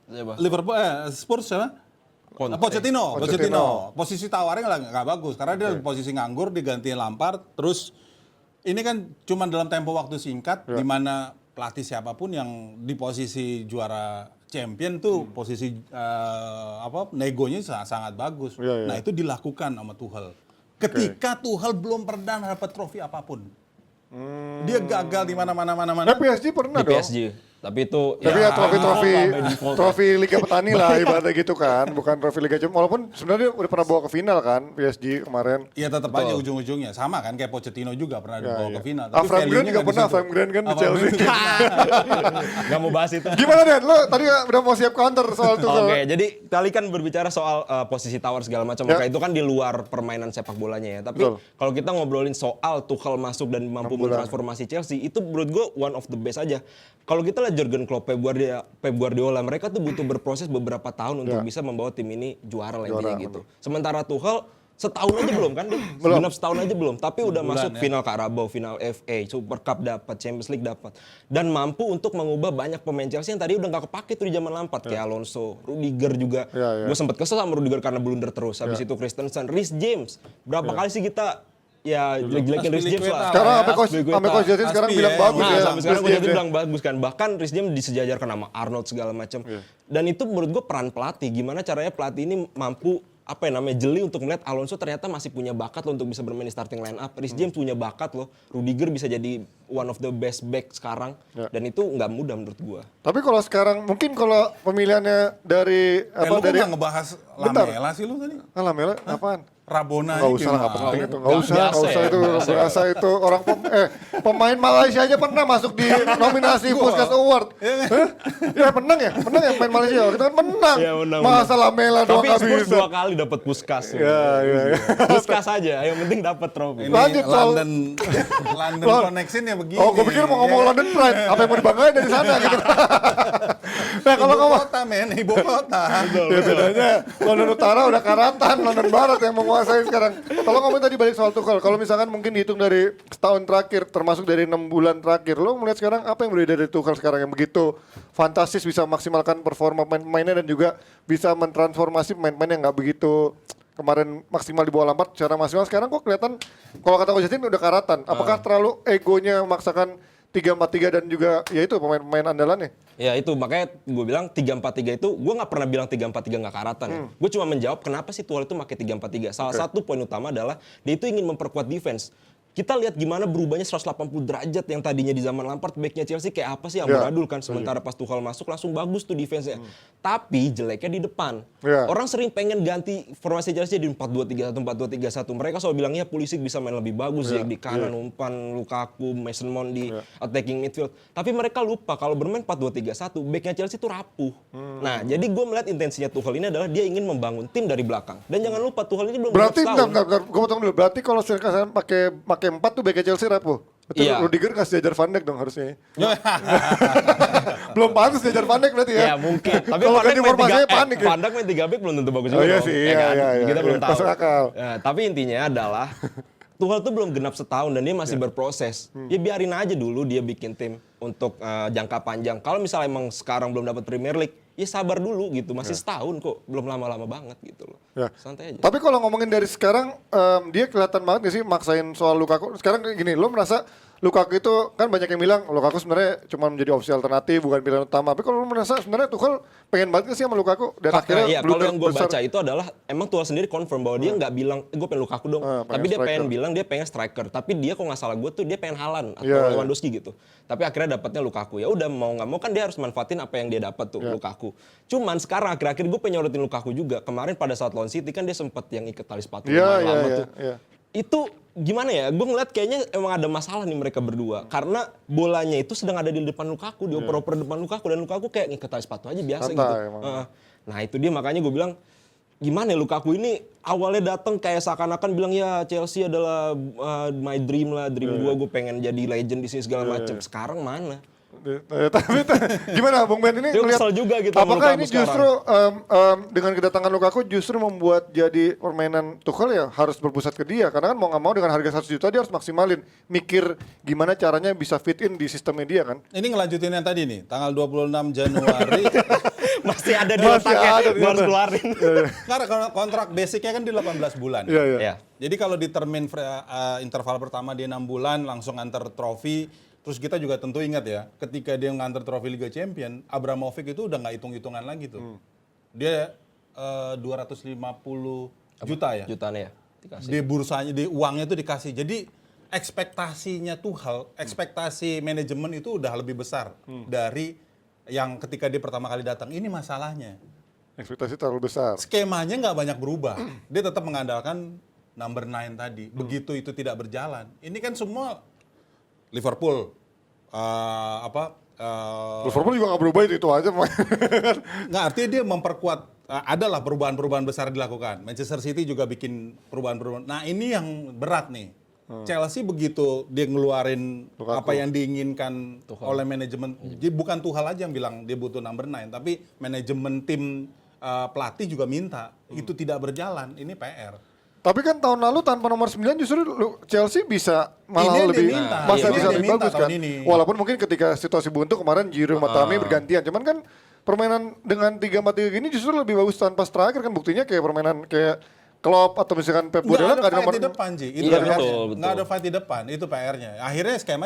S2: Siapa?
S3: Liverpool Spurs siapa?
S2: Conte.
S3: Pochettino. Posisi tawarnya nggak bagus karena dia posisi nganggur digantiin Lampard. Terus ini kan cuma dalam tempo waktu singkat di mana pelatih siapapun yang di posisi juara champion tuh posisi negonya sangat bagus. Nah, itu dilakukan sama Tuchel. Ketika Tuchel belum pernah dapat trofi apapun. Dia gagal di mana-mana.
S1: Nah, PSG pernah
S2: Di
S1: dong.
S2: PSG. Tapi itu
S1: Tapi ya
S2: default.
S1: trofi Liga Petani lah ibaratnya gitu kan, bukan trofi Liga Champions. Walaupun sebenarnya udah pernah bawa ke final kan PSG kemarin.
S3: Iya tetap aja ujung-ujungnya sama kan kayak Pochettino juga pernah dibawa ke final.
S1: Avram Grant juga pernah,
S3: Avram
S1: Avram Grant kan di Chelsea.
S2: Nggak mau bahas itu.
S1: Gimana Den? Lo tadi udah mau siap counter soal Tuchel.
S2: Oke, jadi tadi kan berbicara soal posisi tawar segala macam, maka itu kan di luar permainan sepak bolanya ya. Tapi kalau kita ngobrolin soal Tuchel masuk dan mampu mentransformasi Chelsea, itu menurut gue one of the best aja. Kalau kita lihat Jurgen Klopp, Pep Guardiola, mereka tuh butuh berproses beberapa tahun untuk bisa membawa tim ini juara lah intinya gitu. Sementara Tuchel setahun aja belum kan, genap setahun aja belum, tapi udah masuk final Carabao, final FA, Super Cup dapat, Champions League dapat, dan mampu untuk mengubah banyak pemain Chelsea yang tadi udah nggak kepake tuh di zaman Lampard, kayak Alonso, Rudiger juga. Gue sempet kesel sama Rudiger karena blunder terus. Habis itu Christensen, Reece James, berapa kali sih kita ya jelek-jelekin Reece James lah.
S1: Sekarang sampai Coach Justin sekarang bilang bagus ya.
S2: Sampai sekarang Coach Justin bilang bagus kan. Bahkan Reece James disejajarkan sama Arnold segala macam. Dan itu menurut gue peran pelatih. Gimana caranya pelatih ini mampu jeli untuk melihat Alonso ternyata masih punya bakat loh untuk bisa bermain di starting line up. Reece James punya bakat loh. Rudiger bisa jadi one of the best back sekarang. Dan itu nggak mudah menurut gue.
S1: Tapi kalau sekarang mungkin kalau pemilihannya dari
S3: lu kok nggak ngebahas Lamela sih lu tadi?
S1: Lamela apaan?
S3: Rabona
S1: Nggak usah, nggak penting itu. Nggak usah itu. Biasa itu orang pemain Malaysia aja pernah masuk di nominasi Puskas Award. Ya menang ya pemain Malaysia. Kita kan menang.
S2: Ya, menang.
S1: Masa Lamela doang
S2: Tapi
S1: nggak
S2: Spurs
S1: bisa.
S2: 2 kali dapat Puskas.
S1: Ya.
S2: Puskas aja, yang penting dapat trofi.
S3: Ini
S1: Lanjut, Sol.
S3: London Connection ya begini.
S1: Oh, gue pikir mau ngomong London Pride. Apa yang mau dibanggain dari sana gitu. Nah, kalau ngomong
S3: Ibu kota.
S1: ya bedanya London Utara udah karatan, London Barat yang menguasai sekarang. Kalau ngomong tadi balik soal Tuchel, kalau misalkan mungkin dihitung dari setahun terakhir, termasuk dari 6 bulan terakhir, lo melihat sekarang apa yang berbeda dari Tuchel sekarang yang begitu fantastis bisa memaksimalkan performa pemain-pemainnya dan juga bisa mentransformasi pemain-pemain yang nggak begitu kemarin maksimal di bawah Lampard secara maksimal. Sekarang kok kelihatan kalau kata Coach Justin udah karatan. Apakah terlalu egonya memaksakan 3-4-3 dan juga ya itu pemain-pemain andalannya?
S2: Ya itu makanya gue bilang 3-4-3 itu gue nggak pernah bilang 3-4-3 nggak karatan ya. Gue cuma menjawab kenapa sih Tuchel itu pakai 3-4-3. Salah satu poin utama adalah dia itu ingin memperkuat defense. Kita lihat gimana berubahnya 180 derajat yang tadinya di zaman Lampard backnya Chelsea kayak apa sih amburadul kan. Sementara pas Tuchel masuk langsung bagus tuh defense-nya. Tapi jeleknya di depan. Orang sering pengen ganti formasi Chelsea di 4-2-3-1, 4-2-3-1. Mereka selalu bilangnya Pulisic bisa main lebih bagus ya di kanan, umpan Lukaku, Mason Mount di attacking midfield. Tapi mereka lupa kalau bermain 4-2-3-1 backnya Chelsea itu rapuh. Nah jadi gue melihat intensinya Tuchel ini adalah dia ingin membangun tim dari belakang. Dan jangan lupa Tuchel ini belum
S1: Berarti
S2: setahun.
S1: gue potong dulu. Berarti kalau sekarang pakai 4 tuh backnya Chelsea rapuh. Betul, Rudiger kasih jajar Van Dijk dong harusnya. Belum pantas jajar Van Dijk berarti ya.
S2: Ya mungkin. Tapi
S1: kalau
S2: Van Dijk main
S1: formasinya panik ya.
S2: Van Dijk main 3 back belum tentu bagus juga.
S1: Oh iya
S2: dong,
S1: sih,
S2: ya kan?
S1: iya.
S2: Kita belum tahu.
S1: Masuk akal.
S2: Ya, tapi intinya adalah Tuchel tuh belum genap setahun dan dia masih berproses. Ya biarin aja dulu dia bikin tim untuk jangka panjang. Kalau misalnya emang sekarang belum dapat Premier League, ya sabar dulu gitu. Masih setahun kok, belum lama-lama banget gitu loh. Santai aja.
S1: Tapi kalau ngomongin dari sekarang, dia kelihatan banget gak sih maksain soal Lukaku. Sekarang gini, lo merasa Lukaku itu kan banyak yang bilang Lukaku sebenarnya cuma menjadi opsi alternatif bukan pilihan utama. Tapi kalau lo merasa sebenarnya Tuchel pengen banget sih sama Lukaku dan akhirnya
S2: iya, kalau yang gue baca itu adalah emang Tuchel sendiri confirm bahwa dia nggak bilang gue pengen Lukaku dong, tapi dia pengen bilang dia pengen striker. Tapi dia kalau nggak salah gue tuh dia pengen Haaland atau Lewandowski gitu. Tapi akhirnya dapatnya Lukaku. Ya udah mau nggak mau kan dia harus manfaatin apa yang dia dapat tuh Lukaku. Cuman sekarang akhir-akhir gue pengen nyorotin Lukaku juga. Kemarin pada saat lawan City kan dia sempat yang ikat tali sepatu lama tuh. Itu gimana ya? Gue ngeliat kayaknya emang ada masalah nih mereka berdua. Karena bolanya itu sedang ada di depan Lukaku, dioper-oper depan Lukaku. Dan Lukaku kayak ngikat tali sepatu aja biasa gitu. Nah itu dia makanya gue bilang, gimana ya Lukaku ini awalnya datang kayak seakan-akan bilang ya Chelsea adalah my dream lah, dream gue pengen jadi legend di sini segala macam. Sekarang mana?
S1: Tapi gimana Bung Ben ini
S2: Dia
S1: ngeliat,
S2: kesel juga gitu
S1: apakah
S2: sama
S1: ini
S2: Lukaku
S1: justru dengan kedatangan Lukaku justru membuat jadi permainan Tuchel ya harus berpusat ke dia karena kan mau nggak mau dengan harga 100 juta dia harus maksimalin mikir gimana caranya bisa fit in di sistemnya dia kan.
S3: Ini ngelanjutin yang tadi nih, tanggal 26 Januari
S2: Masih ada di
S1: Masih
S2: otaknya,
S1: ada
S2: gua harus
S1: ternyata.
S2: keluarin.
S3: Karena kontrak basicnya kan di 18 bulan.
S1: Iya, iya.
S2: Ya.
S3: Jadi kalau di termin interval pertama dia 6 bulan langsung antar trofi. Terus kita juga tentu ingat ya, ketika dia ngantar trofi Liga Champion, Abramovich itu udah nggak hitung-hitungan lagi tuh. Dia 250 juta ya.
S2: Jutaan ya dikasih.
S3: Di bursanya, di uangnya itu dikasih. Jadi ekspektasinya Tuchel, ekspektasi manajemen itu udah lebih besar dari yang ketika dia pertama kali datang. Ini masalahnya.
S1: Ekspektasi terlalu besar.
S3: Skemanya nggak banyak berubah. Dia tetap mengandalkan number 9 tadi. Begitu itu tidak berjalan. Ini kan semua Liverpool,
S1: Liverpool juga nggak berubah itu aja.
S3: nggak, artinya dia memperkuat, adalah perubahan-perubahan besar dilakukan. Manchester City juga bikin perubahan-perubahan. Nah ini yang berat nih. Chelsea begitu dia ngeluarin
S1: Lukaku.
S3: apa yang diinginkan oleh manajemen. Jadi bukan Tuchel aja yang bilang dia butuh number 9, tapi manajemen tim pelatih juga minta. Itu tidak berjalan, ini PR.
S1: Tapi kan tahun lalu tanpa nomor 9 justru Chelsea bisa malah
S3: Ini yang
S1: lebih
S3: diminta.
S1: masa
S3: Ini yang
S1: bisa lebih
S3: diminta
S1: bagus
S3: tahun
S1: kan.
S3: ini.
S1: Walaupun mungkin ketika situasi buntu kemarin Giroud sama Tammy bergantian. Cuman kan permainan dengan 3-4-3 gini justru lebih bagus tanpa striker kan, buktinya kayak permainan kayak Klopp atau misalkan Pep Guardiola
S3: Nggak
S1: nggak
S3: ada
S1: ada nomor
S3: fight di depan, Ji. Itu
S2: Iya,
S3: PR-nya.
S2: betul.
S3: Nggak ada fight di depan, itu PR-nya. Akhirnya skema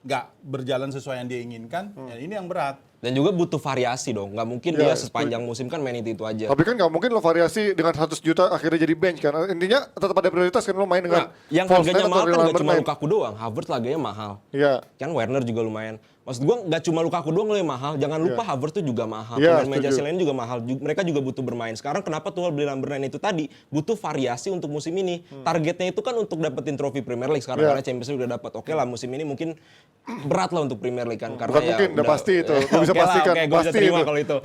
S3: nggak berjalan sesuai yang dia inginkan. Ya, ini yang berat.
S2: Dan juga butuh variasi dong. Nggak mungkin
S1: Ya,
S2: dia sepanjang musim kan main itu aja.
S1: Tapi kan nggak mungkin lo variasi dengan 100 juta akhirnya jadi bench kan. Intinya tetap ada prioritas kan lo main dengan
S2: Nah, yang
S1: false
S2: harganya
S1: nine atau
S2: mahal kan
S1: real
S2: nggak
S1: number
S2: cuma
S1: nine.
S2: Lukaku doang. Havertz harganya mahal.
S1: Iya.
S2: Kan Werner juga lumayan. Maksud gua nggak cuma Lukaku doang yang mahal. Jangan lupa Havertz tuh juga mahal.
S1: Iya,
S2: Pemain Manchester
S1: setuju.
S2: lain juga mahal. Mereka juga butuh bermain. Sekarang kenapa Tuchel beli number 9 itu tadi? Butuh variasi untuk musim ini. Targetnya itu kan untuk dapetin trofi Premier League sekarang
S1: Iya.
S2: karena Champions League udah dapat. Oke lah musim ini mungkin berat lah untuk Premier League kan. Karena
S1: Bukan mungkin, udah pasti itu. Gua bisa
S2: Oke lah,
S1: pastikan,
S2: oke, gua bisa
S1: pasti
S2: terima
S1: itu.
S2: kalau itu.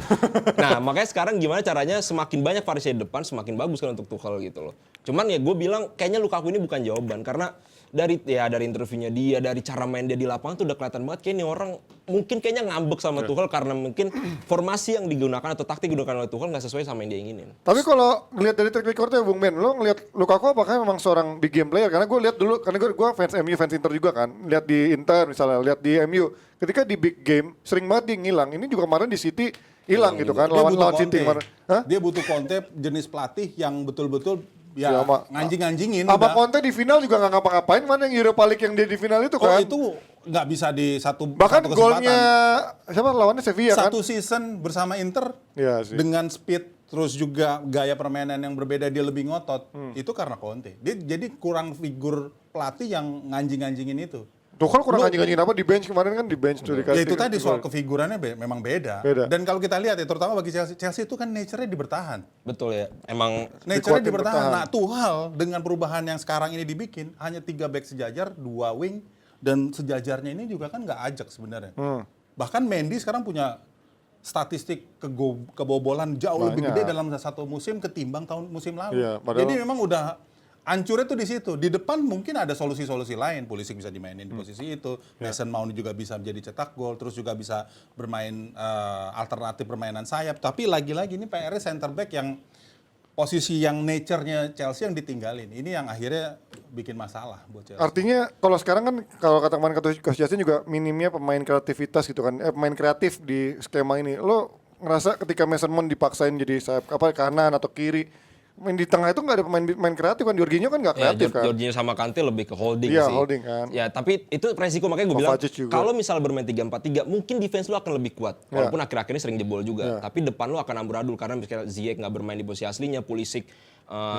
S2: Nah, makanya sekarang gimana caranya semakin banyak variasi di depan, semakin bagus kan untuk Tuchel gitu loh. Cuman ya gue bilang kayaknya Lukaku ini bukan jawaban karena dari interviewnya dia, dari cara main dia di lapangan tuh udah kelihatan banget kayak ini orang mungkin kayaknya ngambek sama Tuchel karena mungkin formasi yang digunakan atau taktik yang digunakan oleh Tuchel nggak sesuai sama yang dia inginin.
S1: Tapi kalau ngelihat dari track recordnya Bung Ben, lo ngelihat Lukaku apakah memang seorang big game player? Karena gue lihat dulu, karena gue fans MU, fans Inter juga kan. Lihat di Inter misalnya, lihat di MU. Ketika di big game, sering banget dia ngilang. Ini juga kemarin di City hilang gitu kan,
S3: Dia butuh
S1: lawan City
S3: Conte.
S1: kemarin. Hah?
S3: Dia butuh Conte jenis pelatih yang betul-betul
S1: Ya,
S3: ya
S1: sama-
S3: nganjing-nganjingin.
S1: Sama
S3: udah.
S1: Conte di final juga nggak ngapa-ngapain, mana yang Europa League yang dia di final itu
S3: Oh
S1: kan.
S3: itu nggak bisa di satu
S1: Bahkan
S3: satu
S1: golnya, siapa lawannya Sevilla kan?
S3: satu season bersama Inter
S1: Iya sih.
S3: dengan speed terus juga gaya permainan yang berbeda, dia lebih ngotot. Itu karena Conte. Dia jadi kurang figur pelatih yang nganjing-nganjingin itu.
S1: Tuchel kurang anjing-anjing apa di bench kemarin kan, di bench tuh dikasih.
S3: Ya itu tadi soal kefigurannya memang beda.
S1: Beda.
S3: Dan kalau kita lihat ya terutama bagi Chelsea itu kan nature-nya di bertahan.
S2: Betul ya. Emang
S3: Nature-nya di
S1: Dikuatin
S3: bertahan.
S1: bertahan.
S3: Nah, Tuchel dengan perubahan yang sekarang ini dibikin hanya 3 back sejajar, 2 wing dan sejajarnya ini juga kan nggak ajak sebenarnya. Bahkan Mendy sekarang punya statistik kebobolan jauh lebih
S1: Banyak.
S3: gede dalam satu musim ketimbang musim lalu.
S1: Iya, padahal-
S3: Jadi memang udah hancurnya tuh di situ. Di depan mungkin ada solusi-solusi lain. Pulisic bisa dimainin di posisi itu. Mason Mount juga bisa menjadi cetak gol. Terus juga bisa bermain alternatif permainan sayap. Tapi lagi-lagi ini PR-nya center back yang posisi yang nature-nya Chelsea yang ditinggalin. Ini yang akhirnya bikin masalah buat Chelsea.
S1: Artinya kalau sekarang kan kalau kata kemarin Coach Justin juga minimnya pemain kreativitas gitu kan, pemain kreatif di skema ini. Lo ngerasa ketika Mason Mount dipaksain jadi sayap kanan atau kiri, main di tengah itu nggak ada pemain kreatif kan? Jorginho kan nggak
S2: ya,
S1: kreatif kan?
S2: Jorginho sama Kante lebih ke holding
S1: Iya,
S2: sih.
S1: holding kan.
S2: Ya, tapi itu resiko makanya gue bilang
S1: Kovacic juga.
S2: kalau misal bermain 3-4-3 mungkin defense lu akan lebih kuat. Walaupun akhir-akhir ini sering jebol juga. Tapi depan lu akan amburadul karena misalnya Ziyech nggak bermain di posisi aslinya, Pulisic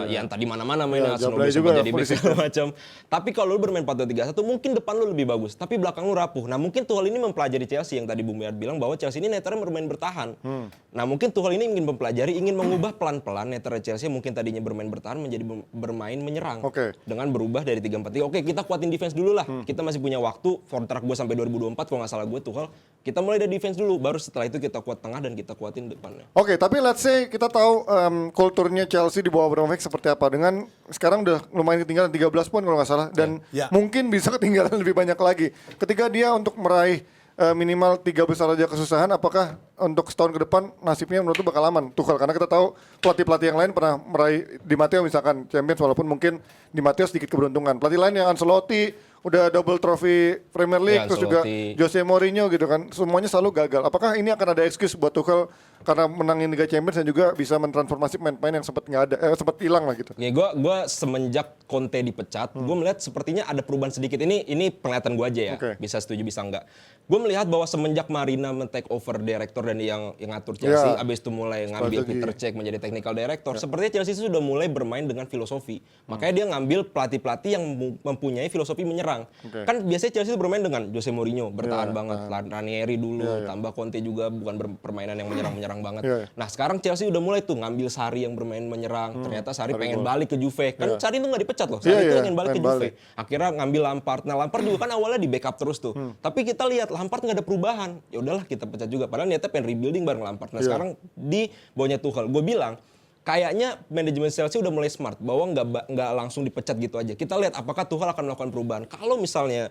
S2: yang tadi mana-mana mainnya,
S1: Iya,
S2: Arsenal
S1: Jablay
S2: sempat
S1: juga
S2: jadi back
S1: Pulisic.
S2: segala macam. Tapi kalau lu bermain 4-2-3-1 mungkin depan lu lebih bagus, tapi belakang lu rapuh. Nah, mungkin Tuchel ini mempelajari Chelsea yang tadi Bung Beat bilang bahwa Chelsea ini netarnya bermain bertahan. Nah, mungkin Tuchel ini ingin mempelajari, ingin mengubah pelan-pelan netarnya Chelsea mungkin tadinya bermain bertahan menjadi bermain menyerang.
S1: Oke.
S2: Dengan berubah dari 3-4-3. Oke, kita kuatin defense dulu lah. Kita masih punya waktu, kontrak gue sampai 2024 kalau nggak salah gue Tuchel. Kita mulai dari defense dulu, baru setelah itu kita kuat tengah dan kita kuatin depannya.
S1: Oke, tapi let's say kita tahu kulturnya Chelsea di bawah Abramovich seperti apa. Dengan sekarang udah lumayan ketinggalan 13 poin kalau nggak salah. Dan
S3: Ya.
S1: mungkin bisa ketinggalan lebih banyak lagi. Ketika dia untuk meraih minimal 3 besar aja kesusahan, apakah untuk setahun ke depan nasibnya menurut lu bakal aman Tuchel? Karena kita tahu pelatih-pelatih yang lain pernah meraih Di Matteo misalkan Champions, walaupun mungkin Di Matteo sedikit keberuntungan. Pelatih lain yang Ancelotti udah double trophy Premier League,
S2: Ya,
S1: terus juga
S2: Ancelotti.
S1: Jose Mourinho gitu kan, semuanya selalu gagal. Apakah ini akan ada excuse buat Tuchel karena menangin Liga Champions dan juga bisa mentransformasi pemain-pemain yang sempat nggak ada, sempat hilang lah gitu.
S2: Ya, gue semenjak Conte dipecat, gue melihat sepertinya ada perubahan sedikit. Ini penglihatan gue aja ya, bisa setuju bisa enggak. Gue melihat bahwa semenjak Marina men-take over direktur dan yang ngatur Chelsea, abis itu mulai ngambil Peter Cech menjadi technical director, sepertinya Chelsea itu sudah mulai bermain dengan filosofi. Makanya dia ngambil pelatih-pelatih yang mempunyai filosofi menyerang. Kan biasanya Chelsea itu bermain dengan Jose Mourinho, bertahan banget. Ranieri dulu, tambah Conte juga bukan permainan yang menyerang banget. Nah sekarang Chelsea udah mulai tuh ngambil Sarri yang bermain menyerang. Ternyata Sarri pengen balik ke Juve. Kan Sarri itu nggak dipecat loh. Sarri itu pengen balik ke Juve. Akhirnya ngambil Lampard. Nah Lampard juga kan awalnya di backup terus tuh. Tapi kita lihat Lampard nggak ada perubahan. Ya udahlah kita pecat juga. Padahal niatnya pengen rebuilding bareng Lampard. Nah sekarang di bawahnya Tuchel. Gue bilang kayaknya manajemen Chelsea udah mulai smart bahwa nggak langsung dipecat gitu aja. Kita lihat apakah Tuchel akan melakukan perubahan. Kalau misalnya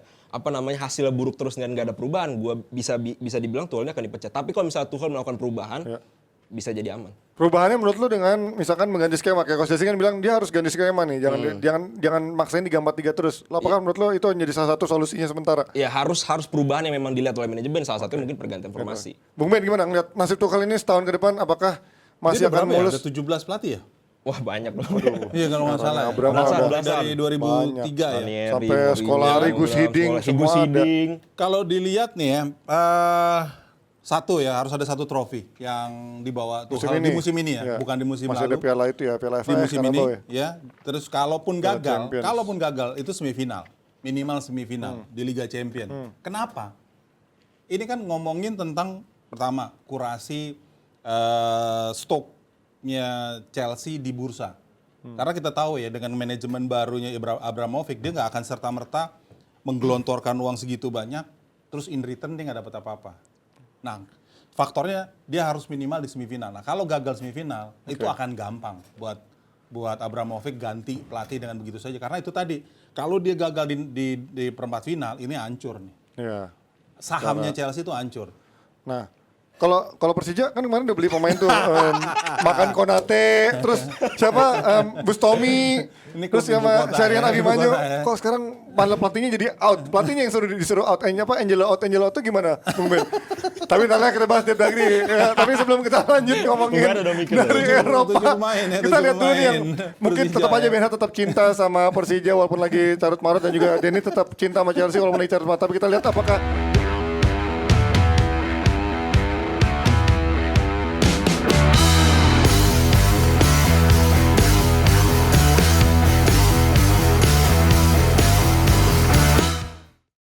S2: hasilnya buruk terus dan nggak ada perubahan, gue bisa dibilang Tuchelnya akan dipecat. Tapi kalau misalnya Tuchel melakukan perubahan, bisa jadi aman.
S1: Perubahannya menurut lu dengan misalkan mengganti skema, kayak Coach Jesse kan bilang dia harus ganti skema nih, jangan maksain di gambar 3 terus. Apakah menurut lu itu menjadi salah satu solusinya sementara?
S2: Ya harus perubahan yang memang dilihat oleh manajemen. Salah satunya mungkin pergantian formasi.
S1: Bung Ben gimana ngeliat nasib Tuchel ini setahun ke depan? Apakah masih akan mulus?
S3: Ada 17 pelatih ya?
S2: Wah banyak loh.
S3: Iya kalau nggak salah. Dari 2003 ya.
S1: Sampai Scolari, Gus Hiddink, semua ada.
S3: Kalau dilihat nih ya, harus ada satu trofi yang dibawa Tuchel di musim ini ya, bukan di musim
S1: masih
S3: lalu.
S1: ada piala itu ya, piala FA
S3: di musim ini
S1: ya.
S3: Terus kalaupun gagal itu semifinal, minimal semifinal di Liga Champions. Kenapa? Ini kan ngomongin tentang pertama kurasi stoknya Chelsea di bursa. Karena kita tahu ya dengan manajemen barunya Abramovich dia nggak akan serta-merta menggelontorkan uang segitu banyak, terus in return dia nggak dapat apa-apa. Nah, faktornya dia harus minimal di semifinal. Nah, kalau gagal semifinal, itu akan gampang buat Abramovich ganti pelatih dengan begitu saja. Karena itu tadi, kalau dia gagal di perempat final, ini hancur nih.
S1: Iya.
S3: Sahamnya Chelsea itu hancur.
S1: Nah, kalau Persija kan kemarin udah beli pemain tuh makan Konate, terus siapa Bustomi, terus sama Syarian Abimanyu. Kok sekarang malah pelatihnya jadi out? Pelatihnya yang disuruh out, Angelo out tuh gimana, Bung Ben? Tapi nanti kita bahas Dep Dagri. Ya, tapi sebelum kita lanjut ngomongin dari Eropa, kita lihat dulu nih yang mungkin tetap aja Benha tetap cinta sama Persija walaupun lagi carut marut dan juga Denny tetap cinta sama Chelsea walaupun lagi carut marut. Tapi kita lihat apakah